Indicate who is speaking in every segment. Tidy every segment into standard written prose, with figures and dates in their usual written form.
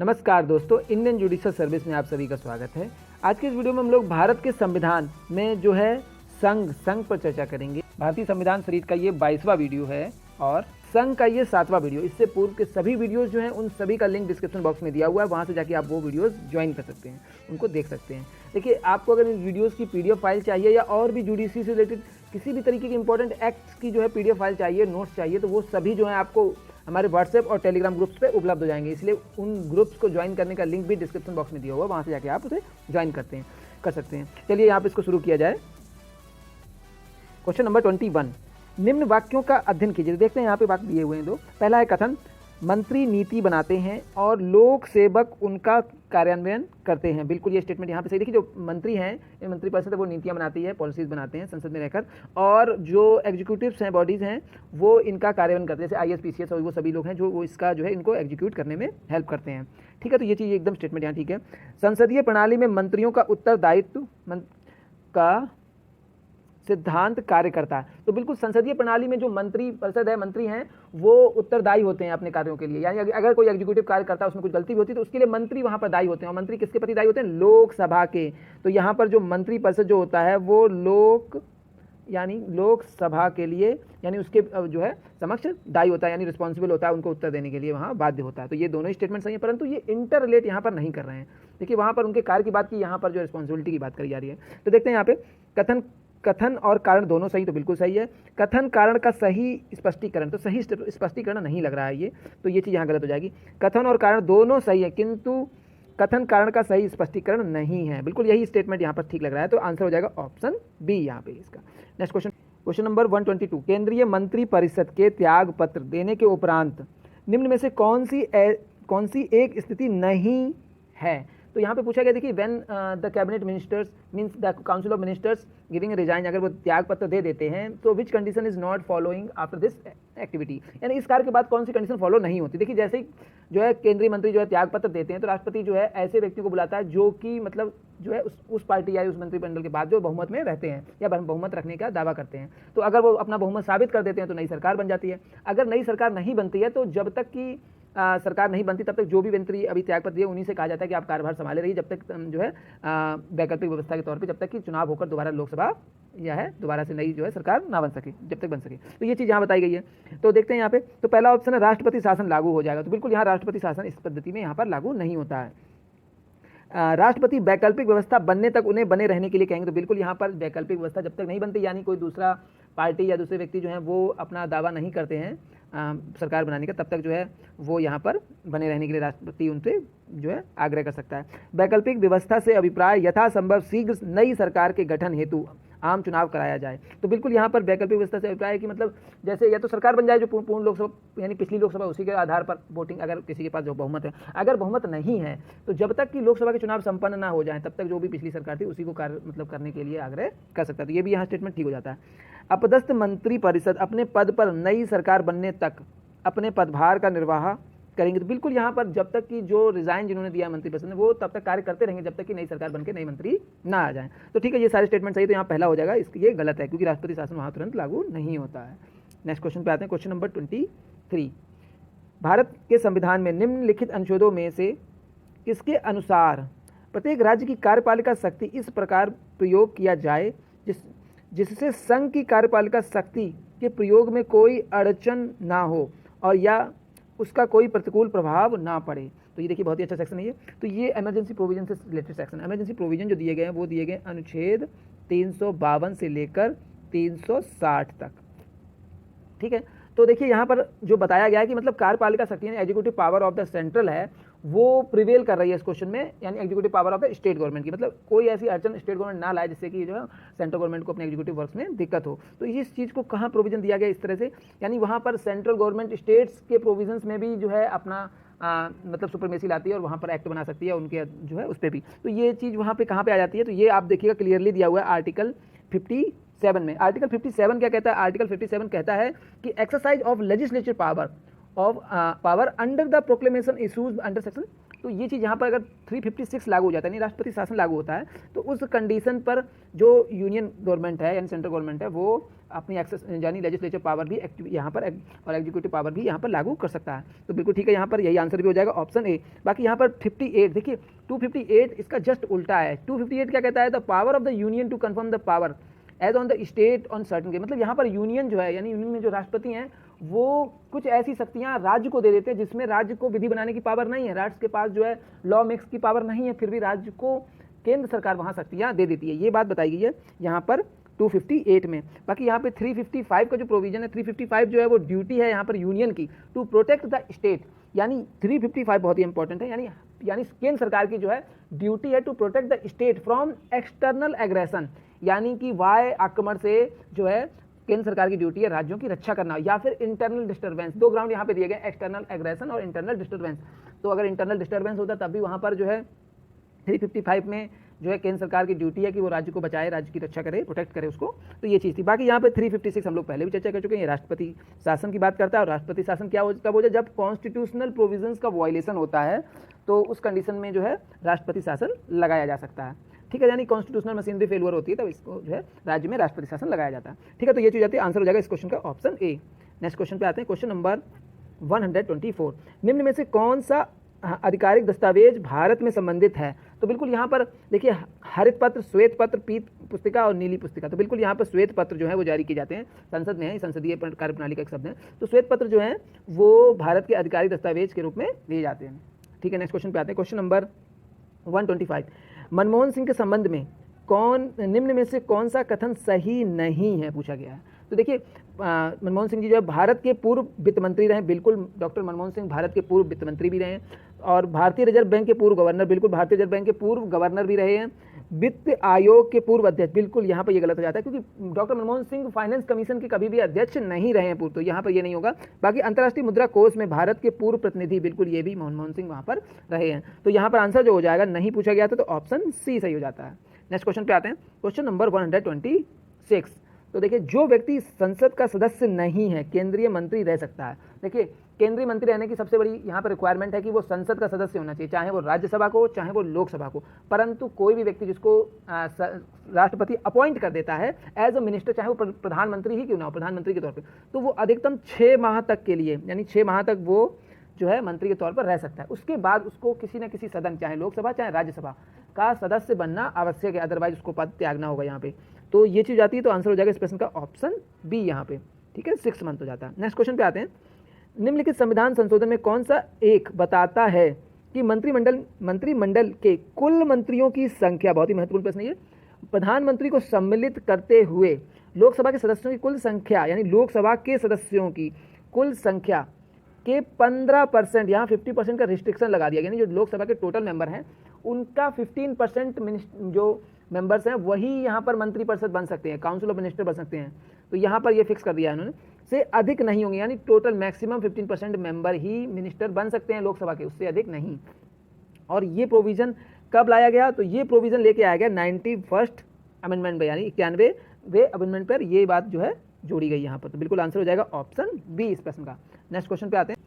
Speaker 1: नमस्कार दोस्तों, Indian judicial service में आप सभी का स्वागत है। आज के इस वीडियो में हम लोग भारत के संविधान में जो है संघ पर चर्चा करेंगे। भारतीय संविधान सीरीज का ये 22वां वीडियो है और संघ का ये 7वां वीडियो। इससे पूर्व के सभी वीडियोस जो हैं उन सभी का लिंक डिस्क्रिप्शन बॉक्स में दिया हुआ है, वहाँ से जाके आप वो वीडियोस ज्वाइन कर सकते हैं, उनको देख सकते हैं। देखिए, आपको अगर इन वीडियोस की पीडीएफ फाइल चाहिए या और भी जुडिशरी से रिलेटेड किसी भी तरीके की इंपॉर्टेंट एक्ट्स की जो है पीडीएफ फाइल चाहिए, नोट्स चाहिए, तो वो सभी जो है आपको हमारे व्हाट्सएप और टेलीग्राम ग्रुप्स पे उपलब्ध हो जाएंगे। इसलिए उन ग्रुप्स को ज्वाइन करने का लिंक भी डिस्क्रिप्शन बॉक्स में दिया हुआ है, वहाँ से जाके आप उसे ज्वाइन कर सकते हैं। चलिए यहाँ पे इसको शुरू किया जाए। क्वेश्चन नंबर 21, निम्न वाक्यों का अध्ययन कीजिए। देखते हैं यहाँ पे वाक्य दिए हुए हैं दो। पहला है कथन, मंत्री नीति बनाते हैं और लोक सेवक उनका कार्यान्वयन करते हैं। बिल्कुल ये स्टेटमेंट यहाँ पे सही। देखिए, जो मंत्री हैं, ये मंत्री परिषद है, वो नीतियाँ बनाती है, पॉलिसीज बनाते हैं संसद में रहकर, और जो एग्जीक्यूटिव्स हैं, बॉडीज़ हैं, वो इनका कार्यान्वयन करते हैं। जैसे IAS PCS और वो सभी लोग हैं जो वो इसका जो है इनको एग्जीक्यूट करने में हेल्प करते हैं। ठीक है, तो ये चीज़ एकदम स्टेटमेंट यहाँ ठीक है। संसदीय प्रणाली में मंत्रियों का उत्तरदायित्व का सिद्धांत कार्य करता है। तो बिल्कुल संसदीय प्रणाली में जो मंत्री परिषद है, मंत्री हैं, वो उत्तरदायी होते हैं अपने कार्यों के लिए। यानी अगर कोई एग्जीक्यूटिव कार्य करता है, उसमें कुछ गलती भी होती है, तो उसके लिए मंत्री वहां पर दायी होते हैं। और मंत्री किसके प्रति दायी होते हैं? लोकसभा के। तो यहाँ पर जो मंत्री परिषद जो होता है वो लोकसभा के लिए, यानी उसके जो है समक्ष दायी होता है, यानी रिस्पॉन्सिबल होता है, उनको उत्तर देने के लिए वहाँ बाध्य होता है। तो ये दोनों ही स्टेटमेंट सही है, परंतु ये इंटर रिलेट यहाँ पर नहीं कर रहे हैं। देखिए, वहाँ पर उनके कार्य की बात की, यहाँ पर जो रिस्पॉन्सिबिलिटी की बात करी जा रही है। तो देखते हैं यहाँ पे कथन और कारण दोनों सही, तो बिल्कुल सही है। कथन कारण का सही स्पष्टीकरण, तो सही स्पष्टीकरण नहीं लग रहा है ये, तो ये चीज़ यहाँ गलत हो जाएगी। कथन और कारण दोनों सही है, किंतु कथन कारण का सही स्पष्टीकरण नहीं है। बिल्कुल यही स्टेटमेंट यहाँ पर ठीक लग रहा है, तो आंसर हो जाएगा ऑप्शन बी यहाँ पे इसका। नेक्स्ट क्वेश्चन नंबर 122, केंद्रीय मंत्री परिषद के त्याग पत्र देने के उपरांत निम्न में से कौन सी एक स्थिति नहीं है? तो यहाँ पे पूछा गया, देखिए, when the cabinet ministers means the council of ministers giving resign, अगर वो त्याग पत्र दे देते हैं, तो which condition is not following after this activity, यानी इस कार्य के बाद कौन सी कंडीशन फॉलो नहीं होती। देखिए, जैसे ही जो है केंद्रीय मंत्री जो है त्याग पत्र देते हैं, तो राष्ट्रपति जो है ऐसे व्यक्तियों को बुलाता है जो कि मतलब जो है उस पार्टी या उस मंत्रिमंडल के बाद जो बहुमत में रहते हैं या बहुमत रखने का दावा करते हैं। तो अगर वो अपना बहुमत साबित कर देते हैं तो नई सरकार बन जाती है। अगर नई सरकार नहीं बनती है, तो जब तक कि सरकार नहीं बनती तब तक जो भी मंत्री अभी त्यागपत्र दिए उन्हीं से कहा जाता है कि आप कार्यभार संभाले रहिए, जब तक जो है वैकल्पिक व्यवस्था के तौर पे, जब तक कि चुनाव होकर दोबारा लोकसभा या है दोबारा से नई जो है सरकार ना बन सके, जब तक बन सके। तो ये चीज़ यहाँ बताई गई है। तो देखते हैं यहाँ पे, तो पहला ऑप्शन है राष्ट्रपति शासन लागू हो जाएगा। तो बिल्कुल यहाँ राष्ट्रपति शासन इस पद्धति में यहाँ पर लागू नहीं होता है। राष्ट्रपति वैकल्पिक व्यवस्था बनने तक उन्हें बने रहने के लिए कहेंगे। तो बिल्कुल यहाँ पर वैकल्पिक व्यवस्था जब तक नहीं बनती, यानी कोई दूसरा पार्टी या दूसरे व्यक्ति जो है वो अपना दावा नहीं करते हैं सरकार बनाने का, तब तक जो है वो यहाँ पर बने रहने के लिए राष्ट्रपति उनसे जो है आग्रह कर सकता है। वैकल्पिक व्यवस्था से अभिप्राय यथासंभव शीघ्र नई सरकार के गठन हेतु आम चुनाव कराया जाए। तो बिल्कुल यहाँ पर वैकल्पिक व्यवस्था से अभिप्राय है कि मतलब जैसे या तो सरकार बन जाए जो पूर्ण लोकसभा यानी पिछली लोकसभा, उसी के आधार पर वोटिंग, अगर किसी के पास जो बहुमत है। अगर बहुमत नहीं है तो जब तक कि लोकसभा के चुनाव संपन्न ना हो जाए तब तक जो भी पिछली सरकार थी उसी को कार्य करने के लिए आग्रह कर सकता है। तो ये भी यहाँ स्टेटमेंट ठीक हो जाता है। अपदस्थ मंत्री परिषद अपने पद पर नई सरकार बनने तक अपने पदभार का निर्वाह करेंगे। तो बिल्कुल यहाँ पर जब तक कि जो रिजाइन जिन्होंने दिया मंत्रिपरिषद ने, वो तब तक कार्य करते रहेंगे जब तक कि नई सरकार बनके नई मंत्री ना आ जाए। तो ठीक है, ये सारे स्टेटमेंट सही, तो यहाँ पहला हो जाएगा। ये गलत है क्योंकि राष्ट्रपति शासन वहाँ तुरंत लागू नहीं होता है। नेक्स्ट क्वेश्चन पे आते हैं, क्वेश्चन नंबर 23, भारत के संविधान में निम्नलिखित अनुच्छेदों में से किसके अनुसार प्रत्येक राज्य की कार्यपालिका शक्ति इस प्रकार प्रयोग किया जाए जिससे संघ की कार्यपालिका शक्ति के प्रयोग में कोई अड़चन ना हो और या उसका कोई प्रतिकूल प्रभाव ना पड़े। तो ये देखिए बहुत ही अच्छा सेक्शन है ये। तो ये इमरजेंसी प्रोविजन से रिलेटेड सेक्शन। इमरजेंसी प्रोविजन जो दिए गए हैं वो दिए गए अनुच्छेद 352 से लेकर 360 तक। ठीक है, तो देखिए यहाँ पर जो बताया गया है कि मतलब कार्यपालिका शक्ति यानी executive power of the central है, वो प्रिवेल कर रही है इस क्वेश्चन में, यानी executive power of the state government की। मतलब कोई ऐसी अड़चन स्टेट गवर्नमेंट ना लाए जिससे कि जो है सेंट्रल गवर्नमेंट को अपने एग्जीक्यूटिव वर्क्स में दिक्कत हो। तो इस चीज़ को कहाँ प्रोविजन दिया गया इस तरह से, यानी वहाँ पर सेंट्रल गवर्नमेंट स्टेट्स के प्रोविजंस में भी जो है अपना मतलब सुपरमेसी लाती है और वहाँ पर एक्ट बना सकती है उनके जो है उस पर भी। तो ये चीज़ वहाँ पर कहाँ पर आ जाती है, तो ये आप देखिएगा क्लियरली दिया हुआ है आर्टिकल 57 में। आर्टिकल 57 क्या कहता है? आर्टिकल 57 कहता है कि exercise of legislature power under the proclamation issues under section तो ये चीज़ यहाँ पर अगर 356 लागू हो जाता है, यानी राष्ट्रपति शासन लागू होता है, तो उस कंडीशन पर जो यूनियन गवर्नमेंट है यानी सेंट्रल गवर्नमेंट है वो अपनी एक्सेस यानी लेजिस्लेटिव पावर भी यहाँ पर और एग्जीक्यूटिव पावर भी यहाँ पर लागू कर सकता है। तो बिल्कुल ठीक है, यहाँ पर यही आंसर भी हो जाएगा ऑप्शन ए। बाकी यहाँ पर 58 देखिए 258 इसका जस्ट उल्टा है। 258 क्या कहता है, the power of the union to confirm the power as on the state on certain के, मतलब यहाँ पर यूनियन जो है यानी यूनियन में जो राष्ट्रपति हैं वो कुछ ऐसी शक्तियाँ राज्य को दे देते हैं जिसमें राज्य को विधि बनाने की पावर नहीं है, राज्य के पास जो है लॉ मेक्स की पावर नहीं है, फिर भी राज्य को केंद्र सरकार वहाँ शक्तियाँ दे देती है। ये बात बताई गई है यहाँ पर 258 में। बाकी यहाँ पे 355 का जो प्रोविजन है, 355 जो है वो ड्यूटी है यहाँ पर यूनियन की टू प्रोटेक्ट द स्टेट, यानी 355 बहुत ही इंपॉर्टेंट है, यानी केंद्र सरकार की जो है ड्यूटी है to protect the state from external aggression, यानी कि वाय आक्रमण से जो है केंद्र सरकार की ड्यूटी है राज्यों की रक्षा करना, या फिर इंटरनल डिस्टर्बेंस। दो ग्राउंड यहाँ पे दिए गए, एक्सटर्नल एग्रेशन और इंटरनल डिस्टर्बेंस। तो अगर इंटरनल डिस्टर्बेंस होता तब भी वहाँ पर जो है 355 में जो है केंद्र सरकार की ड्यूटी है कि वो राज्य को बचाए, राज्य की रक्षा करे, प्रोटेक्ट करे उसको। तो ये चीज़ थी। बाकी यहाँ पे 356 हम लोग पहले भी चर्चा कर चुके हैं, ये राष्ट्रपति शासन की बात करता है। और राष्ट्रपति शासन क्या कब हो जाए, जब कॉन्स्टिट्यूशनल प्रोविजंस का वायलेशन होता है तो उस कंडीशन में जो है राष्ट्रपति शासन लगाया जा सकता है। ठीक है, यानी कॉन्स्टिट्यूशनल मशीनरी फेलियर होती है तब इसको जो है राज्य में राष्ट्रपति शासन लगाया जाता है। ठीक है, तो ये चीज़ आती है, आंसर हो जाएगा इस क्वेश्चन का ऑप्शन ए। नेक्स्ट क्वेश्चन पे आते हैं, क्वेश्चन नंबर 124। निम्न में से कौन सा आधिकारिक दस्तावेज भारत में संबंधित है? तो बिल्कुल यहाँ पर देखिए, हरित पत्र, श्वेत पत्र, पीत पुस्तिका और नीली पुस्तिका। तो बिल्कुल यहाँ पर श्वेत पत्र जो है वो जारी किए जाते हैं, संसद में है, संसदीय कार्यप्रणाली का एक शब्द है। तो श्वेत पत्र जो है वो भारत के आधिकारिक दस्तावेज के रूप में लिए जाते हैं। ठीक है, नेक्स्ट क्वेश्चन पे आते हैं, क्वेश्चन नंबर 125। मनमोहन सिंह के संबंध में निम्न में से कौन सा कथन सही नहीं है, पूछा गया है। तो देखिए मनमोहन सिंह जी जो है भारत के पूर्व वित्त मंत्री रहे, बिल्कुल डॉक्टर मनमोहन सिंह भारत के पूर्व वित्त मंत्री भी रहे हैं, और भारतीय रिजर्व बैंक के पूर्व गवर्नर, बिल्कुल भारतीय रिजर्व बैंक के पूर्व गवर्नर भी रहे हैं, वित्त आयोग के पूर्व अध्यक्ष, बिल्कुल यहाँ पर ये गलत हो जाता है क्योंकि doctor Manmohan Singh finance commission के कभी भी अध्यक्ष नहीं रहे हैं पूर्व, तो यहाँ पर ये नहीं होगा। बाकी अंतर्राष्ट्रीय मुद्रा कोष में भारत के पूर्व प्रतिनिधि, बिल्कुल ये भी मनमोहन सिंह वहाँ पर रहे हैं। तो यहाँ पर आंसर जो हो जाएगा, नहीं पूछा गया था तो ऑप्शन सी सही हो जाता है। नेक्स्ट क्वेश्चन पे आते हैं, क्वेश्चन नंबर 126। तो देखिए, जो व्यक्ति संसद का सदस्य नहीं है केंद्रीय मंत्री रह सकता है। देखिए, केंद्रीय मंत्री रहने की सबसे बड़ी यहाँ पर रिक्वायरमेंट है कि वो संसद का सदस्य होना चाहिए, चाहे वो राज्यसभा को चाहे वो लोकसभा को। परंतु कोई भी व्यक्ति जिसको राष्ट्रपति अपॉइंट कर देता है एज अ मिनिस्टर, चाहे वो प्रधानमंत्री ही क्यों ना हो, प्रधानमंत्री के तौर पर, तो वो अधिकतम 6 माह तक के लिए, यानी 6 माह तक वो जो है मंत्री के तौर पर रह सकता है। उसके बाद उसको किसी न किसी सदन, चाहे लोकसभा चाहे राज्यसभा का सदस्य बनना आवश्यक है, अदरवाइज उसको पद त्यागना होगा यहाँ पे। तो ये चीज़ आती है, तो आंसर हो जाएगा इस प्रश्न का ऑप्शन बी यहाँ पे। ठीक है, 6 मंथ हो जाता है। नेक्स्ट क्वेश्चन पे आते हैं, निम्नलिखित संविधान संशोधन में कौन सा एक बताता है कि मंत्रिमंडल के कुल मंत्रियों की संख्या, बहुत ही महत्वपूर्ण प्रश्न ये, प्रधानमंत्री को सम्मिलित करते हुए लोकसभा के सदस्यों की कुल संख्या, यानी लोकसभा के सदस्यों की कुल संख्या के 15%, यहाँ 50% का रिस्ट्रिक्शन लगा दिया गया, यानी जो लोकसभा के टोटल मेंबर हैं उनका 15% जो मेंबर्स हैं वही यहाँ पर मंत्रिपरिषद बन सकते हैं, काउंसिल ऑफ मिनिस्टर बन सकते हैं। तो यहाँ पर ये फिक्स कर दिया है इन्होंने, से अधिक नहीं होंगे, यानी टोटल मैक्सिमम 15% मेंबर ही मिनिस्टर बन सकते हैं लोकसभा के, उससे अधिक नहीं। और ये प्रोविज़न कब लाया गया, तो ये प्रोविज़न लेके आया गया 91st अमेंडमेंट पर, यानी 91वें अमेंडमेंट पर ये बात जो है जोड़ी गई यहाँ पर। तो बिल्कुल आंसर हो जाएगा ऑप्शन बी इस प्रश्न का। नेक्स्ट क्वेश्चन पे आते हैं,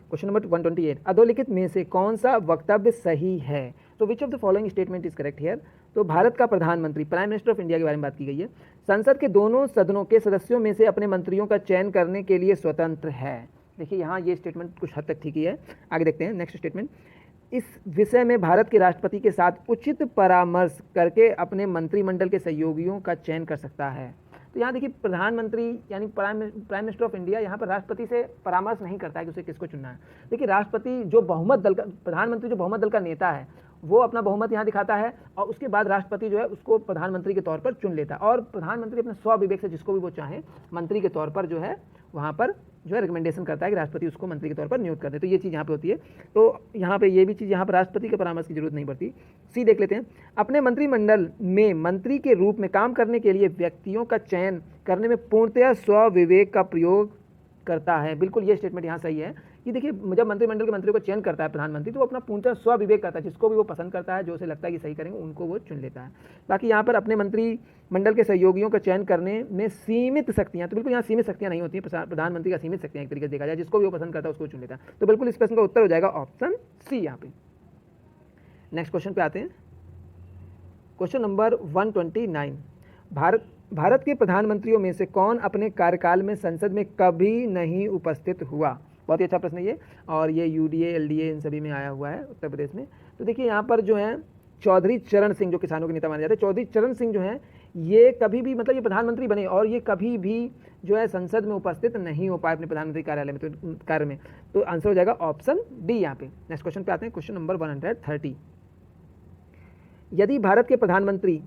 Speaker 1: क्वेश्चन नंबर 128। अधोलिखित में से कौन सा वक्तव्य सही है? तो विच of the following statement is correct here? तो भारत का प्रधानमंत्री, प्राइम मिनिस्टर ऑफ इंडिया के बारे में बात की गई है, संसद के दोनों सदनों के सदस्यों में से अपने मंत्रियों का चयन करने के लिए स्वतंत्र है। देखिए, यहाँ ये स्टेटमेंट कुछ हद तक ठीक ही है। आगे देखते हैं नेक्स्ट स्टेटमेंट, इस विषय में भारत के राष्ट्रपति के साथ उचित परामर्श करके अपने मंत्रिमंडल के सहयोगियों का चयन कर सकता है। तो यहाँ देखिए, प्रधानमंत्री यानी प्राइम मिनिस्टर ऑफ इंडिया यहाँ पर राष्ट्रपति से परामर्श नहीं करता है कि उसे किसको चुनना है। देखिए, राष्ट्रपति जो बहुमत दल का, प्रधानमंत्री जो बहुमत दल का नेता है, वो अपना बहुमत यहाँ दिखाता है और उसके बाद राष्ट्रपति जो है उसको प्रधानमंत्री के तौर पर चुन लेता है, और प्रधानमंत्री अपने स्वविवेक से जिसको भी वो चाहे मंत्री के तौर पर जो है वहाँ पर जो है रिकमेंडेशन करता है कि राष्ट्रपति उसको मंत्री के तौर पर नियुक्त कर दे। तो ये चीज़ यहाँ पे होती है। तो यहाँ पे ये भी चीज़, यहाँ पर राष्ट्रपति के परामर्श की जरूरत नहीं पड़ती। सी देख लेते हैं, अपने मंत्रिमंडल में मंत्री के रूप में काम करने के लिए व्यक्तियों का चयन करने में पूर्णतः स्वविवेक का प्रयोग करता है। बिल्कुल ये स्टेटमेंट यहाँ सही है कि देखिए, जब मंत्रिमंडल के मंत्रियों को चयन करता है प्रधानमंत्री, तो वो अपना पूर्णतः स्वविवेक करता है, जिसको भी वो पसंद करता है, जो उसे लगता है कि सही करेंगे उनको वो चुन लेता है। बाकी यहाँ पर अपने मंत्रिमंडल के सहयोगियों का चयन करने में सीमित शक्तियाँ, तो बिल्कुल यहाँ सीमित शक्तियाँ नहीं होती हैं, प्रधानमंत्री का सीमित शक्तियाँ एक तरीके से देखा जाए, जिसको भी वो पसंद करता है उसको चुन लेता है। तो बिल्कुल इस प्रश्न का उत्तर हो जाएगा ऑप्शन सी यहाँ पे। नेक्स्ट क्वेश्चन पे आते हैं। क्वेश्चन नंबर 129, भारत के प्रधानमंत्रियों में से कौन अपने कार्यकाल में संसद में कभी नहीं उपस्थित हुआ? बहुत ही अच्छा प्रश्न है ये, और ये यूडीए एलडीए इन सभी में आया हुआ है उत्तर प्रदेश में। तो देखिए यहाँ पर जो है चौधरी चरण सिंह, जो किसानों के नेता माने जाते हैं, चौधरी चरण सिंह जो हैं ये कभी भी मतलब ये प्रधानमंत्री बने और ये कभी भी जो है संसद में उपस्थित नहीं हो पाए अपने प्रधानमंत्री कार्यालय में, तो कार्य में। तो आंसर हो जाएगा ऑप्शन डी यहाँ पे। नेक्स्ट क्वेश्चन पे आते हैं, क्वेश्चन नंबर 130। यदि भारत के प्रधानमंत्री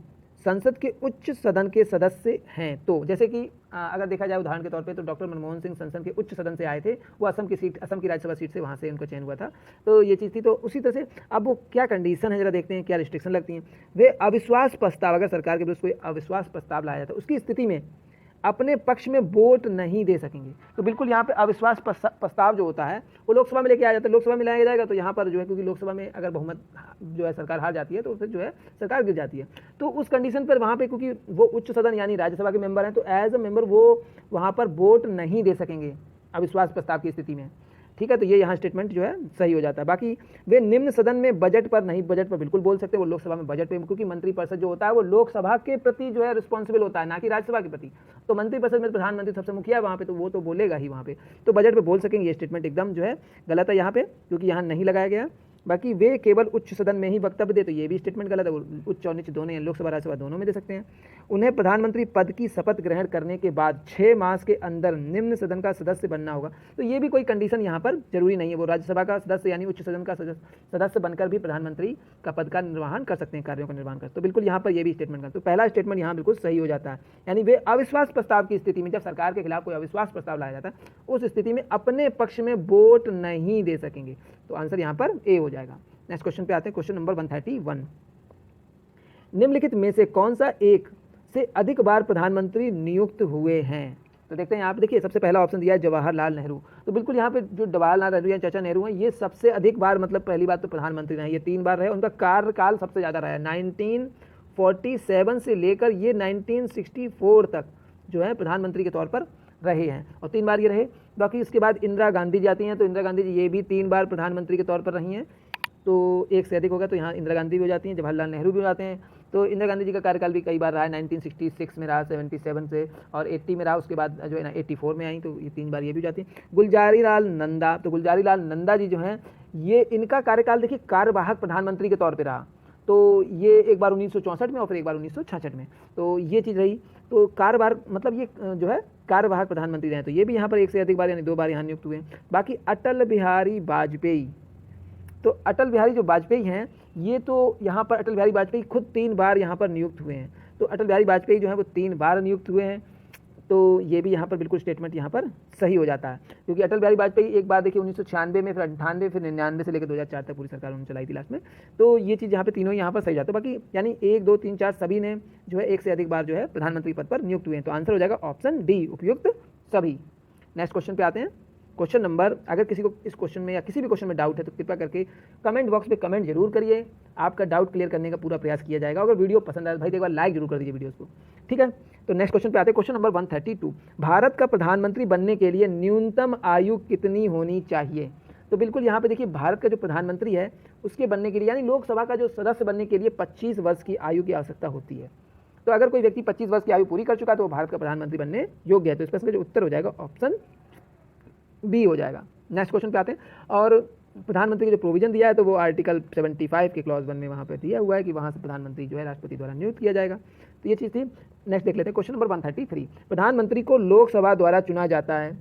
Speaker 1: संसद के उच्च सदन के सदस्य हैं तो, जैसे कि अगर देखा जाए उदाहरण के तौर पे, तो डॉक्टर मनमोहन सिंह संसद के उच्च सदन से आए थे, वो असम की राज्यसभा सीट से वहाँ से उनको चयन हुआ था, तो ये चीज़ थी। तो उसी तरह से अब वो क्या कंडीशन है जरा देखते हैं, क्या रिस्ट्रिक्शन लगती हैं। वे अविश्वास प्रस्ताव, अगर सरकार के विरुद्ध कोई अविश्वास प्रस्ताव लाया जाता है उसकी स्थिति में अपने पक्ष में वोट नहीं दे सकेंगे। तो बिल्कुल यहाँ पे अविश्वास प्रस्ताव जो होता है वो लोकसभा में लेके आया जाता है, लोकसभा में लाया जाएगा, तो यहाँ पर जो है क्योंकि लोकसभा में अगर बहुमत जो है सरकार हार जाती है तो फिर जो है सरकार गिर जाती है। तो उस कंडीशन पर वहाँ पे क्योंकि वो उच्च सदन यानी राज्यसभा के मेंबर हैं, तो एज अ मेंबर वो वहाँ पर वोट नहीं दे सकेंगे अविश्वास प्रस्ताव की स्थिति में। ठीक है, तो ये यहाँ स्टेटमेंट जो है सही हो जाता है। बाकी वे निम्न सदन में बजट पर नहीं, बजट पर बिल्कुल बोल सकते हैं, वो लोकसभा में बजट पे, क्योंकि मंत्रिपरिषद जो होता है वो लोकसभा के प्रति जो है रिस्पॉन्सिबल होता है, ना कि राज्यसभा के प्रति। तो मंत्रिपरिषद में प्रधानमंत्री सबसे मुखिया वहाँ पे, तो वो तो बोलेगा ही वहाँ पे, तो बजट पे बोल सकेंगे। ये स्टेटमेंट एकदम जो है गलत है यहाँ पे, क्योंकि यहाँ नहीं लगाया गया। बाकी वे केवल उच्च सदन में ही वक्तव्य दे, तो ये भी स्टेटमेंट गलत है, वो उच्च और नीच दोनों हैं, लोकसभा राज्यसभा दोनों में दे सकते हैं। उन्हें प्रधानमंत्री पद की शपथ ग्रहण करने के बाद 6 मास के अंदर निम्न सदन का सदस्य बनना होगा, तो ये भी कोई कंडीशन यहाँ पर जरूरी नहीं है। वो राज्यसभा का सदस्य यानी उच्च सदन का सदस्य बनकर भी प्रधानमंत्री का पद का निर्वहन कर सकते हैं, कार्यों का निर्वहन कर। तो बिल्कुल यहाँ पर ये भी स्टेटमेंट का, तो पहला स्टेटमेंट यहाँ बिल्कुल सही हो जाता है। यानी वे अविश्वास प्रस्ताव की स्थिति में, जब सरकार के खिलाफ कोई अविश्वास प्रस्ताव लाया जाता है, उस स्थिति में अपने पक्ष में वोट नहीं दे सकेंगे। तो आंसर यहाँ पर ए हो जाएगा। नेक्स्ट क्वेश्चन पे आते हैं, क्वेश्चन नंबर 131। निम्नलिखित में से कौन सा एक से अधिक बार प्रधानमंत्री नियुक्त हुए हैं? तो देखते हैं यहाँ पे, देखिए सबसे पहला ऑप्शन दिया है जवाहरलाल नेहरू। तो बिल्कुल यहाँ पे जो जवाहरलाल नेहरू या चाचा नेहरू हैं, ये सबसे अधिक बार, मतलब पहली बात तो प्रधानमंत्री रहे, ये 3 बार रहे, उनका कार्यकाल सबसे ज़्यादा रहा है। 1947 से लेकर ये 1964 तक जो है प्रधानमंत्री के तौर पर रहे हैं, और 3 बार ये रहे। बाकी इसके बाद इंदिरा गांधी जी आती हैं, तो इंदिरा गांधी जी ये भी 3 बार प्रधानमंत्री के तौर पर रही हैं, तो एक से अधिक होगा, तो यहाँ इंदिरा गांधी भी हो जाती हैं, जवाहरलाल नेहरू भी हो जाते हैं। तो इंदिरा गांधी जी का कार्यकाल भी कई बार रहा है, 1966 में रहा, 77 से, और 80 में रहा, उसके बाद जो है ना 84 में आई, तो ये 3 बार ये भी हो जाती हैं। गुलजारी लाल नंदा, तो गुलजारी लाल नंदा जी जो हैं, ये इनका कार्यकाल देखिए कार्यवाहक प्रधानमंत्री के तौर पर रहा, तो ये एक बार 1964 में और फिर एक बार 1966 में, तो ये चीज़ रही। तो कार्यभार मतलब ये जो है कार्यवाहक प्रधानमंत्री रहे, तो ये भी यहाँ पर एक से अधिक बार यानी 2 बार यहाँ नियुक्त हुए। बाकी अटल बिहारी वाजपेयी, तो अटल बिहारी जो वाजपेयी हैं, ये तो यहाँ पर अटल बिहारी वाजपेयी खुद 3 बार यहाँ पर नियुक्त हुए हैं, तो अटल बिहारी वाजपेयी जो है वो 3 बार नियुक्त हुए हैं, तो ये भी यहाँ पर बिल्कुल स्टेटमेंट यहाँ पर सही हो जाता है। क्योंकि अटल बिहारी वाजपेयी एक बार देखिए 1996 में, फिर 98, फिर 99 से लेकर 2004 तक पूरी सरकार उन्होंने चलाई थी लास्ट में, तो ये चीज़ यहाँ पे तीनों यहाँ पर सही जाता है। बाकी यानी 1, 2, 3, 4 सभी ने जो है एक से अधिक बार जो है प्रधानमंत्री पद पर नियुक्त हुए हैं, तो आंसर हो जाएगा ऑप्शन डी, उपयुक्त सभी। नेक्स्ट क्वेश्चन पे आते हैं, क्वेश्चन नंबर, अगर किसी को इस क्वेश्चन में या किसी भी क्वेश्चन में डाउट है तो कृपया करके कमेंट बॉक्स में कमेंट जरूर करिए, आपका डाउट क्लियर करने का पूरा प्रयास किया जाएगा। अगर वीडियो पसंद आए भाई एक बार लाइक जरूर कर दीजिए वीडियोस को, ठीक है। तो नेक्स्ट क्वेश्चन पे आते हैं, क्वेश्चन नंबर 132। भारत का प्रधानमंत्री बनने के लिए न्यूनतम आयु कितनी होनी चाहिए? तो बिल्कुल यहाँ पे देखिए भारत का जो प्रधानमंत्री है उसके बनने के लिए, यानी लोकसभा का जो सदस्य बनने के लिए 25 वर्ष की आयु की आवश्यकता होती है। तो अगर कोई व्यक्ति 25 वर्ष की आयु पूरी कर चुका है तो वो भारत का प्रधानमंत्री बनने योग्य है, तो इसका जो उत्तर हो जाएगा ऑप्शन बी हो जाएगा। नेक्स्ट क्वेश्चन पे आते हैं, और प्रधानमंत्री का जो प्रोविजन दिया है तो वो आर्टिकल 75 के क्लॉज 1 में वहाँ पे दिया हुआ है कि वहाँ से प्रधानमंत्री जो है राष्ट्रपति द्वारा नियुक्त किया जाएगा, तो ये चीज़ थी। नेक्स्ट देख लेते हैं, क्वेश्चन नंबर 133। प्रधानमंत्री को लोकसभा द्वारा चुना जाता है,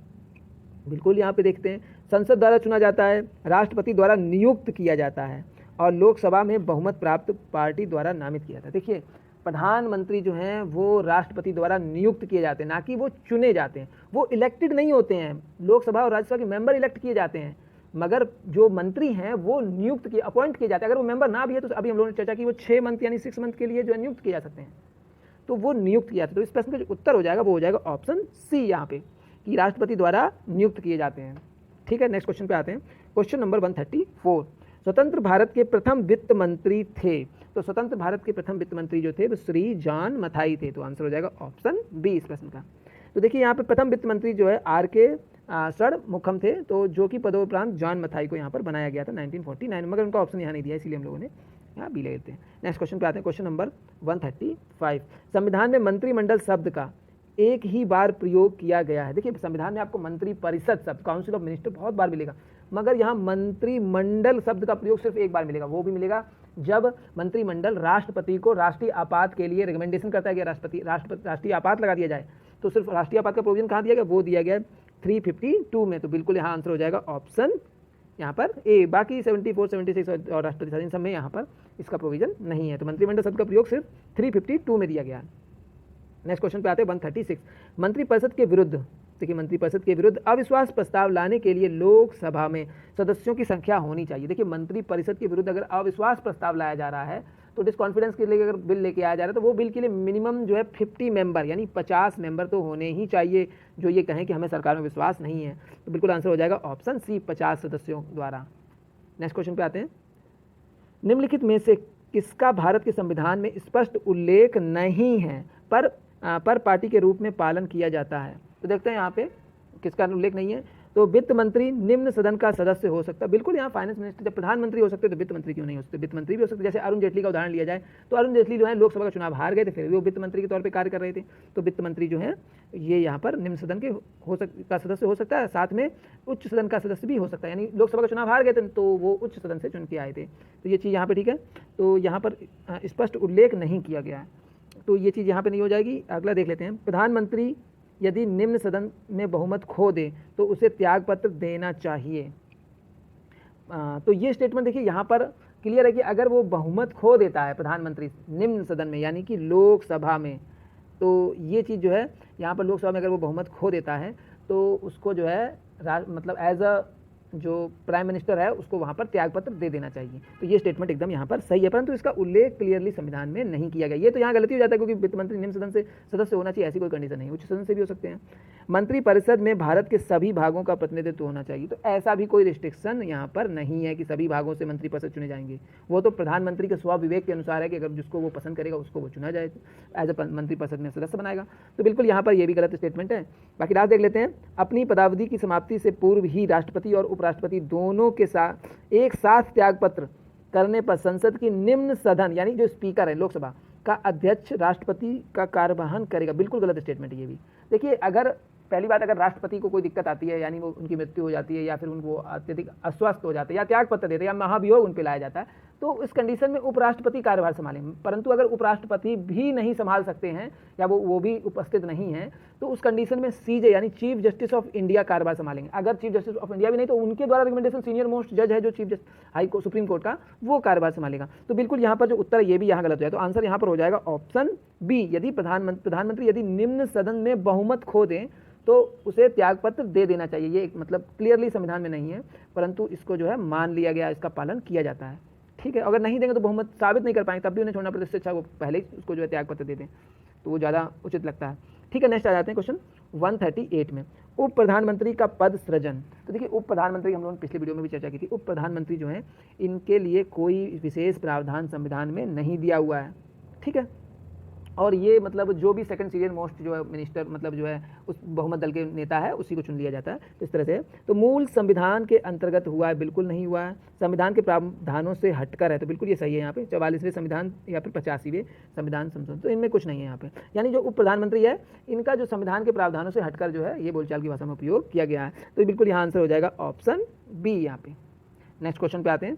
Speaker 1: बिल्कुल यहाँ पे देखते हैं, संसद द्वारा चुना जाता है, राष्ट्रपति द्वारा नियुक्त किया जाता है, और लोकसभा में बहुमत प्राप्त पार्टी द्वारा नामित किया जाता है। देखिए प्रधानमंत्री जो हैं वो राष्ट्रपति द्वारा नियुक्त किए जाते हैं, ना कि वो चुने जाते हैं, वो इलेक्टेड नहीं होते हैं। लोकसभा और राज्यसभा के मेंबर इलेक्ट किए जाते हैं, मगर जो मंत्री हैं वो नियुक्त किए, अपॉइंट किए जाते हैं। अगर वो मेंबर ना भी है तो अभी हम लोगों ने चर्चा की वो 6 मंथ यानी 6 मंथ के लिए जो है नियुक्त किए जा सकते हैं, तो वो नियुक्त किया जाता है। तो इस प्रश्न का जो उत्तर हो जाएगा वो हो जाएगा ऑप्शन सी यहाँ पे, कि राष्ट्रपति द्वारा नियुक्त किए जाते हैं, ठीक है। नेक्स्ट क्वेश्चन पे आते हैं, क्वेश्चन नंबर 134। स्वतंत्र भारत के प्रथम वित्त मंत्री थे, तो स्वतंत्र भारत के प्रथम वित्त मंत्री जो थे वो श्री जॉन मथाई थे, तो आंसर हो जाएगा ऑप्शन बी इस प्रश्न का। तो देखिए यहाँ पे प्रथम वित्त मंत्री जो है आर.के. षणमुखम थे, तो जो कि पदोपरांत जॉन मथाई को यहाँ पर बनाया गया था 1949, मगर उनका ऑप्शन यहाँ नहीं दिया, इसीलिए हम लोगों ने यहाँ बी ले लेते हैं। नेक्स्ट क्वेश्चन पे आते हैं, क्वेश्चन नंबर 135। संविधान में मंत्रिमंडल शब्द का एक ही बार प्रयोग किया गया है। देखिए संविधान में आपको मंत्री परिषद शब्द, काउंसिल ऑफ मिनिस्टर बहुत बार मिलेगा, मगर यहाँ मंत्रिमंडल शब्द का प्रयोग सिर्फ एक बार मिलेगा। वो भी मिलेगा जब मंत्रिमंडल राष्ट्रपति को राष्ट्रीय आपात के लिए रिकमेंडेशन करता है कि राष्ट्रीय आपात लगा दिया जाए, तो सिर्फ राष्ट्रीय आपात का प्रोविजन कहाँ दिया गया, वो दिया गया 352 में। तो बिल्कुल यहाँ आंसर हो जाएगा ऑप्शन यहाँ पर ए। बाकी 74, 76 और राष्ट्रपति शासन सब में यहाँ पर इसका प्रोविजन नहीं है। तो मंत्रिमंडल शब्द का प्रयोग सिर्फ 352 में दिया गया है। नेक्स्ट क्वेश्चन पे आते हैं 136। मंत्रिपरिषद के विरुद्ध, देखिए मंत्रिपरिषद के विरुद्ध अविश्वास प्रस्ताव लाने के लिए लोकसभा में सदस्यों की संख्या होनी चाहिए। देखिए मंत्रिपरिषद के विरुद्ध अगर अविश्वास प्रस्ताव लाया जा रहा है तो डिसकॉन्फिडेंस के लिए अगर बिल लेके आया जा रहा है तो वो बिल के लिए मिनिमम जो है 50 मेंबर यानी 50 मेंबर तो होने ही चाहिए जो ये कहें कि हमें सरकार में विश्वास नहीं है। तो बिल्कुल आंसर हो जाएगा ऑप्शन सी, 50 सदस्यों द्वारा। नेक्स्ट क्वेश्चन पे आते हैं, निम्नलिखित में से किसका भारत के संविधान में स्पष्ट उल्लेख नहीं है पर पार्टी के रूप में पालन किया जाता है। तो देखते हैं यहाँ पे किसका उल्लेख नहीं है। तो वित्त मंत्री निम्न सदन का सदस्य हो सकता है। बिल्कुल यहाँ फाइनेंस मिनिस्टर, जब प्रधानमंत्री हो सकते तो वित्त मंत्री क्यों नहीं हो सकते, वित्त मंत्री भी हो सकते। जैसे अरुण जेटली का उदाहरण लिया जाए तो अरुण जेटली जो है लोकसभा का चुनाव हार गए थे, फिर भी वो वित्त मंत्री के तौर पर कार्य कर रहे थे। तो वित्त मंत्री जो है ये यहाँ पर निम्न सदन के का सदस्य हो सकता है, साथ में उच्च सदन का सदस्य भी हो सकता है। यानी लोकसभा का चुनाव हार गए थे तो वो उच्च सदन से चुन के आए थे। तो ये चीज़ यहाँ पर ठीक है, तो यहाँ पर स्पष्ट उल्लेख नहीं किया गया है, तो ये चीज़ यहाँ पे नहीं हो जाएगी। अगला देख लेते हैं, प्रधानमंत्री यदि निम्न सदन में बहुमत खो दे तो उसे त्यागपत्र देना चाहिए। तो ये स्टेटमेंट देखिए यहाँ पर क्लियर है कि अगर वो बहुमत खो देता है प्रधानमंत्री निम्न सदन में यानी कि लोकसभा में, तो ये चीज़ जो है यहाँ पर लोकसभा में अगर वो बहुमत खो देता है तो उसको जो है मतलब एज अ जो प्राइम मिनिस्टर है उसको वहाँ पर त्यागपत्र दे देना चाहिए। तो ये स्टेटमेंट एकदम यहाँ पर सही है, परंतु इसका उल्लेख क्लियरली संविधान में नहीं किया गया। ये तो यहाँ गलती हो जाता है क्योंकि वित्त मंत्री निम्न सदन से सदस्य होना चाहिए, ऐसी कोई कंडीशन नहीं, उच्च सदन से भी हो सकते हैं। मंत्रिपरिषद में भारत के सभी भागों का प्रतिनिधित्व होना चाहिए, तो ऐसा भी कोई रिस्ट्रिक्शन यहाँ पर नहीं है कि सभी भागों से मंत्रिपरिषद चुने जाएंगे। वो तो प्रधानमंत्री के स्वविवेक के अनुसार है कि अगर जिसको वो पसंद करेगा उसको वो चुना जाए, एज अ मंत्रिपरिषद में सदस्य बनाएगा। तो बिल्कुल यहाँ पर ये भी गलत स्टेटमेंट है। बाकी लास्ट देख लेते हैं, अपनी पदावधि की समाप्ति से पूर्व ही राष्ट्रपति और उपराष्ट्रपति दोनों के साथ एक साथ त्यागपत्र करने पर संसद की निम्न सदन यानी जो स्पीकर है लोकसभा का अध्यक्ष राष्ट्रपति का कार्यवाहन करेगा। बिल्कुल गलत स्टेटमेंट है ये भी। देखिए अगर पहली बात, अगर राष्ट्रपति को कोई दिक्कत आती है यानी वो उनकी मृत्यु हो जाती है या फिर उनको अत्यधिक अस्वस्थ हो जाते हैं या त्यागपत्र देते हैं या महाभियोग उन पर लाया जाता है, तो इस कंडीशन में उपराष्ट्रपति कार्यभार संभालेंगे। परंतु अगर उपराष्ट्रपति भी नहीं संभाल सकते हैं या वो भी उपस्थित नहीं है तो उस कंडीशन में सीजे यानी चीफ जस्टिस ऑफ इंडिया कार्यभार संभालेंगे। अगर चीफ जस्टिस ऑफ इंडिया भी नहीं तो उनके द्वारा रिकमेंडेशन सीनियर मोस्ट जज है जो chief justice high court supreme court का, वो कार्यभार संभालेगा। तो बिल्कुल यहाँ पर जो उत्तर है ये भी यहाँ गलत हो जाए। तो आंसर यहाँ पर हो जाएगा ऑप्शन बी, यदि प्रधानमंत्री यदि निम्न सदन में बहुमत खो दें तो उसे त्यागपत्र दे देना चाहिए। ये मतलब क्लियरली संविधान में नहीं है, परंतु इसको जो है मान लिया गया, इसका पालन किया जाता है। ठीक है, अगर नहीं देंगे तो बहुमत साबित नहीं कर पाएंगे तब भी उन्हें छोड़ना पड़ता है, इससे अच्छा वो पहले ही उसको जो है त्यागपत्र दे दें तो वो ज़्यादा उचित लगता है। ठीक है, नेक्स्ट आ जाते हैं क्वेश्चन 138 में, उप प्रधानमंत्री का पद सृजन। तो देखिए उप प्रधानमंत्री हम लोगों ने पिछले वीडियो में भी चर्चा की थी, उप प्रधानमंत्री जो है इनके लिए कोई विशेष प्रावधान संविधान में नहीं दिया हुआ है। ठीक है, और ये मतलब जो भी सेकंड सीनियर मोस्ट जो है मिनिस्टर मतलब जो है उस बहुमत दल के नेता है उसी को चुन लिया जाता है। तो इस तरह से तो मूल संविधान के अंतर्गत हुआ है, बिल्कुल नहीं हुआ है, संविधान के प्रावधानों से हटकर है। तो बिल्कुल ये सही है यहाँ पे 44वें संविधान या फिर 85वें संविधान संशोधन, तो इनमें कुछ नहीं है यहाँ पे। यानी जो उप प्रधानमंत्री है इनका जो संविधान के प्रावधानों से हटकर जो है ये बोलचाल की भाषा में उपयोग किया गया है। तो बिल्कुल यहाँ आंसर हो जाएगा ऑप्शन बी यहाँ पे। नेक्स्ट क्वेश्चन पे आते हैं,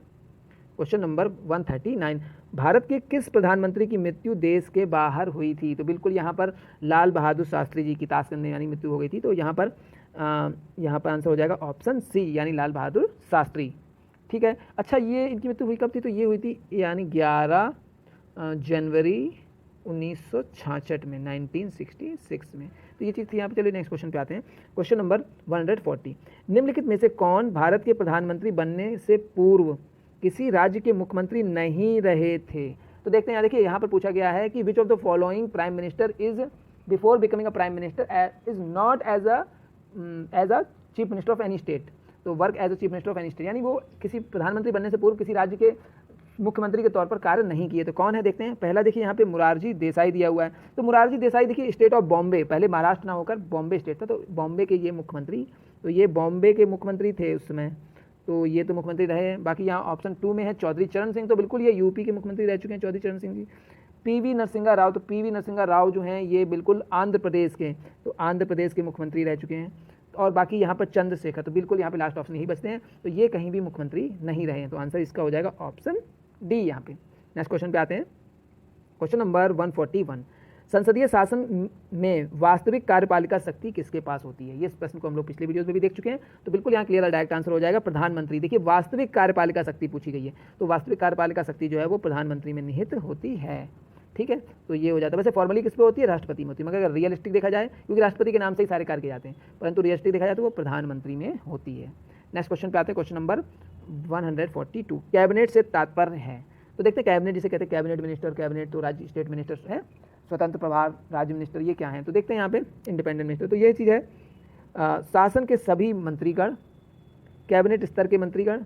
Speaker 1: क्वेश्चन नंबर 139, भारत के किस प्रधानमंत्री की मृत्यु देश के बाहर हुई थी। तो बिल्कुल यहाँ पर लाल बहादुर शास्त्री जी की ताशकंद में यानी मृत्यु हो गई थी। तो यहाँ पर आंसर हो जाएगा ऑप्शन सी यानी लाल बहादुर शास्त्री। ठीक है, अच्छा ये इनकी मृत्यु हुई कब थी, तो ये हुई थी यानी 11 जनवरी 1966 में 1966 में। तो ये चीज़ थी यहाँ पे। चलिए नेक्स्ट क्वेश्चन पे आते हैं, क्वेश्चन नंबर 140, निम्नलिखित में से कौन भारत के प्रधानमंत्री बनने से पूर्व किसी राज्य के मुख्यमंत्री नहीं रहे थे। तो देखते हैं यहाँ, देखिए यहाँ पर पूछा गया है कि which of the following prime minister is before becoming a prime minister is not as a chief minister of any state. तो work as a chief minister of any state, यानी वो किसी प्रधानमंत्री बनने से पूर्व किसी राज्य के मुख्यमंत्री के तौर पर कार्य नहीं किए। तो कौन है देखते हैं, पहला देखिए यहाँ पे मुरारजी देसाई दिया हुआ है। तो मुरारजी देसाई देखिए स्टेट ऑफ बॉम्बे, पहले महाराष्ट्र ना होकर बॉम्बे स्टेट था, तो बॉम्बे के ये मुख्यमंत्री, तो ये बॉम्बे के मुख्यमंत्री थे उस समय। तो ये तो मुख्यमंत्री रहे हैं। बाकी यहाँ ऑप्शन 2 में है चौधरी चरण सिंह, तो बिल्कुल ये यूपी के मुख्यमंत्री रह चुके हैं चौधरी चरण सिंह जी। पीवी नरसिंहा राव, तो पीवी नरसिंहा राव जो हैं ये बिल्कुल आंध्र प्रदेश के, तो आंध्र प्रदेश के मुख्यमंत्री रह चुके हैं। और बाकी यहाँ पर चंद्रशेखर, तो बिल्कुल यहाँ पे लास्ट ऑप्शन यही बचते हैं, तो ये कहीं भी मुख्यमंत्री नहीं रहे हैं, तो आंसर इसका हो जाएगा ऑप्शन डी यहाँ पे। नेक्स्ट क्वेश्चन पे आते हैं, क्वेश्चन नंबर 141, संसदीय शासन में वास्तविक कार्यपालिका शक्ति किसके पास होती है? ये प्रश्न को हम लोग पिछले वीडियोस में भी देख चुके हैं, तो बिल्कुल यहाँ क्लियर डायरेक्ट आंसर हो जाएगा प्रधानमंत्री। देखिए वास्तविक कार्यपालिका शक्ति पूछी गई है, तो वास्तविक कार्यपालिका शक्ति जो है वो प्रधानमंत्री में निहित होती है, ठीक है, तो ये हो जाता है। वैसे फॉर्मली किस पे होती है? राष्ट्रपति में होती है, मगर अगर रियलिस्टिक देखा जाए, क्योंकि राष्ट्रपति के नाम से ही सारे कार्य किए जाते हैं, परंतु रियलिस्टिक देखा जाए तो वो प्रधानमंत्री में होती है। नेक्स्ट क्वेश्चन पे आते हैं, क्वेश्चन नंबर 142, कैबिनेट से तात्पर्य है, तो देखते हैं कैबिनेट जिसे कहते हैं कैबिनेट मिनिस्टर, कैबिनेट तो राज्य स्टेट मिनिस्टर है, स्वतंत्र प्रभार राज्य मिनिस्टर, ये क्या है? तो देखते हैं यहाँ पे इंडिपेंडेंट मिनिस्टर, तो ये चीज़ है शासन के सभी मंत्रीगण, कैबिनेट स्तर के मंत्रीगण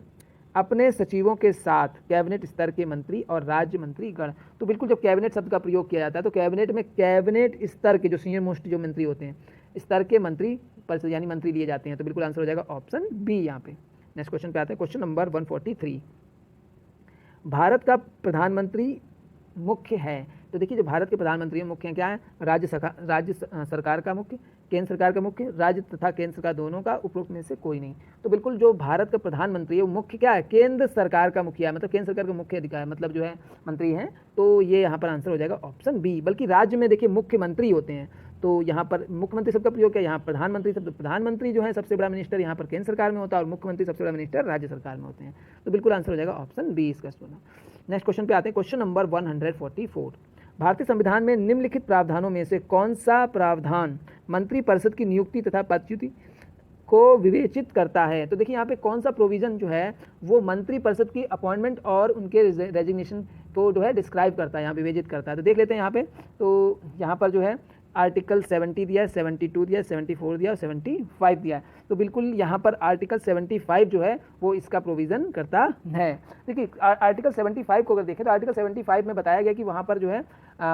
Speaker 1: अपने सचिवों के साथ कैबिनेट स्तर के मंत्री और राज्य मंत्रीगण। तो बिल्कुल जब कैबिनेट शब्द का प्रयोग किया जाता है तो कैबिनेट में कैबिनेट स्तर के जो सीनियर मोस्ट जो मंत्री होते हैं, स्तर के मंत्री परिषद यानी मंत्री लिए जाते हैं, तो बिल्कुल आंसर हो जाएगा ऑप्शन बी यहाँ पे। नेक्स्ट क्वेश्चन पे आते हैं, क्वेश्चन नंबर 143, भारत का प्रधानमंत्री मुख्य है, तो देखिए जो भारत के प्रधानमंत्री मुख्य हैं क्या है? राज्य सरकार का मुख्य, केंद्र सरकार का मुख्य, राज्य तथा केंद्र सरकार दोनों का, उपरोक्त में से कोई नहीं। तो बिल्कुल जो भारत का प्रधानमंत्री है वो मुख्य क्या है? केंद्र सरकार का मुखिया है, मतलब केंद्र सरकार का मुख्य अधिकारी मतलब जो है मंत्री हैं, तो ये यहाँ पर आंसर हो जाएगा ऑप्शन बी। बल्कि राज्य में देखिए मुख्यमंत्री होते हैं, तो यहाँ पर मुख्यमंत्री शब्द का प्रयोग किया, यहाँ प्रधानमंत्री शब्द, प्रधानमंत्री जो है सबसे बड़ा मिनिस्टर यहाँ पर केंद्र सरकार में होता है और मुख्यमंत्री सबसे बड़ा मिनिस्टर राज्य सरकार में होते हैं, तो बिल्कुल आंसर हो जाएगा ऑप्शन बी इसका। नेक्स्ट क्वेश्चन पे आते हैं, क्वेश्चन नंबर 144, भारतीय संविधान में निम्नलिखित प्रावधानों में से कौन सा प्रावधान मंत्रिपरिषद की नियुक्ति तथा पदच्युति को विवेचित करता है? तो देखिए यहाँ पे कौन सा प्रोविजन जो है वो मंत्रिपरिषद की अपॉइंटमेंट और उनके रेजिग्नेशन को जो है डिस्क्राइब करता है, यहाँ विवेचित करता है। तो देख लेते हैं यहाँ पे, तो यहाँ पर जो है आर्टिकल 70 दिया है, 72 दिया है, 74 दिया है, 75 दिया है, तो बिल्कुल यहाँ पर आर्टिकल 75 जो है वो इसका प्रोविज़न करता है। देखिए आर्टिकल 75 को अगर देखें तो आर्टिकल 75 में बताया गया कि वहाँ पर जो है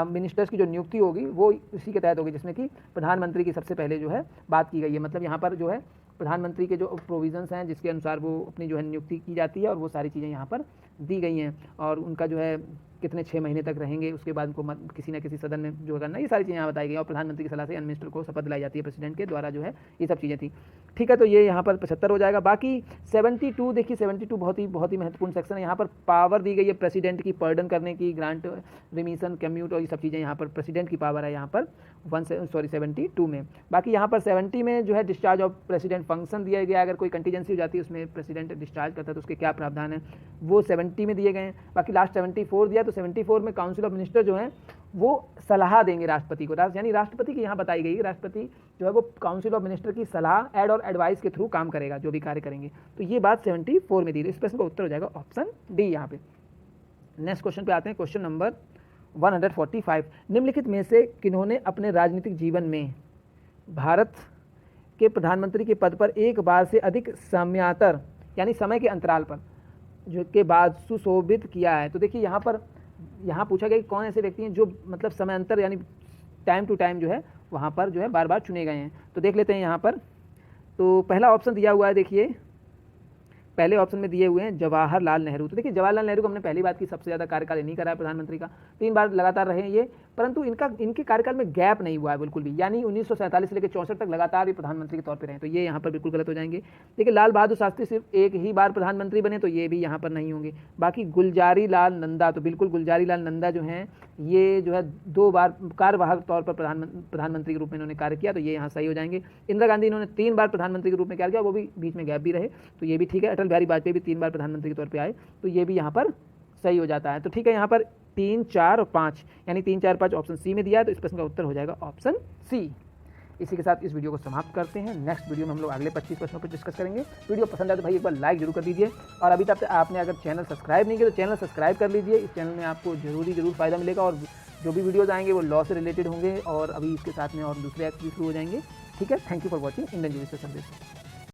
Speaker 1: मिनिस्टर्स की जो नियुक्ति होगी वो इसी के तहत होगी, जिसमें कि प्रधानमंत्री की सबसे पहले जो है बात की गई है। मतलब यहाँ पर जो है प्रधानमंत्री के जो प्रोविजंस हैं जिसके अनुसार वो अपनी जो है नियुक्ति की जाती है और वो सारी चीज़ें यहाँ पर दी गई हैं, और उनका जो है कितने 6 महीने तक रहेंगे, उसके बाद उनको किसी न किसी सदन में जो करना, ये सारी चीज़ें यहाँ बताई गई, और प्रधानमंत्री की सलाह से मिनिस्टर को शपथ दिलाई जाती है प्रेसिडेंट के द्वारा, जो है ये सब चीज़ें थी। ठीक है, तो ये यहाँ पर 75 हो जाएगा। बाकी 72 देखिए 72 बहुत ही महत्वपूर्ण सेक्शन है, यहाँ पर पावर दी गई है प्रेसिडेंट की पर्डन करने की, ग्रांट रिमिशन कम्यूट और ये सब चीज़ें यहाँ पर प्रेसिडेंट की पावर है यहाँ पर 72 में। बाकी यहाँ पर 70 में जो है डिस्चार्ज ऑफ प्रेसिडेंट फंक्शन दिया गया, अगर कोई कंटीजेंसी हो जाती है उसमें प्रेसिडेंट डिस्चार्ज करता है तो उसके क्या प्रावधान है वो 70 में दिए गए हैं। बाकी लास्ट 74 दिया, तो 74 में काउंसिल ऑफ मिनिस्टर जो है वो सलाह देंगे राष्ट्रपति को, यानी राष्ट्रपति की यहाँ बताई गई, राष्ट्रपति जो है वो काउंसिल ऑफ मिनिस्टर की सलाह एड और एडवाइस के थ्रू काम करेगा, जो भी कार्य करेंगे। तो ये बात 74 में दी थी, इस प्रश्न का उत्तर हो जाएगा ऑप्शन डी यहाँ पे। नेक्स्ट क्वेश्चन पे आते हैं, क्वेश्चन नंबर 145, निम्नलिखित में से किन्होंने अपने राजनीतिक जीवन में भारत के प्रधानमंत्री के पद पर एक बार से अधिक समयांतर यानी समय के अंतराल पर जो के बाद सुशोभित किया है? तो देखिए यहाँ पूछा गया कि कौन ऐसे व्यक्ति हैं जो मतलब समयांतर यानी टाइम टू टाइम जो है वहाँ पर जो है बार बार चुने गए हैं। तो देख लेते हैं यहाँ पर, तो पहला ऑप्शन दिया हुआ है, देखिए पहले ऑप्शन में दिए हुए हैं जवाहरलाल नेहरू। तो देखिए जवाहरलाल नेहरू को हमने पहली बात की सबसे ज़्यादा कार्यकाल नहीं करा है प्रधानमंत्री का, 3 बार लगातार रहे हैं ये, परंतु इनके कार्यकाल में गैप नहीं हुआ है बिल्कुल भी, यानी 1947 से लेकर 64 तक लगातार ये प्रधानमंत्री के तौर पे रहे, तो ये यहाँ पर बिल्कुल गलत हो जाएंगे। देखिए लाल बहादुर शास्त्री सिर्फ एक ही बार प्रधानमंत्री बने, तो ये भी यहाँ पर नहीं होंगे। बाकी गुलजारी लाल नंदा, तो बिल्कुल गुलजारी लाल नंदा जो हैं ये जो है 2 बार कार्यवाहक तौर पर प्रधानमंत्री के रूप में इन्होंने कार्य किया, तो ये यहाँ सही हो जाएंगे। इंदिरा गांधी इन्होंने 3 बार प्रधानमंत्री के रूप में कार्य किया, वो भी बीच में गैप भी रहे, तो ये भी ठीक है। अटल बिहारी वाजपेयी भी 3 बार प्रधानमंत्री के तौर पे आए, तो ये भी यहाँ पर सही हो जाता है। तो ठीक है, यहाँ पर 3, 4 और 5 यानी 3, 4, 5 ऑप्शन सी में दिया है, तो इस प्रश्न का उत्तर हो जाएगा ऑप्शन सी। इसी के साथ इस वीडियो को समाप्त करते हैं। नेक्स्ट वीडियो में हम लोग अगले 25 प्रश्नों पर डिस्कस करेंगे। वीडियो पसंद आए तो भाई एक बार लाइक जरूर कर दीजिए, और अभी तक आपने अगर चैनल सब्सक्राइब नहीं किया तो चैनल सब्सक्राइब कर लीजिए। इस चैनल में आपको जरूर फ़ायदा मिलेगा, और जो भी वीडियोज़ आएंगे वो लॉ से रिलेटेड होंगे, और अभी इसके साथ में और दूसरे एक्ट भी शुरू हो जाएंगे। ठीक है, thank you for watching Indian judicial service.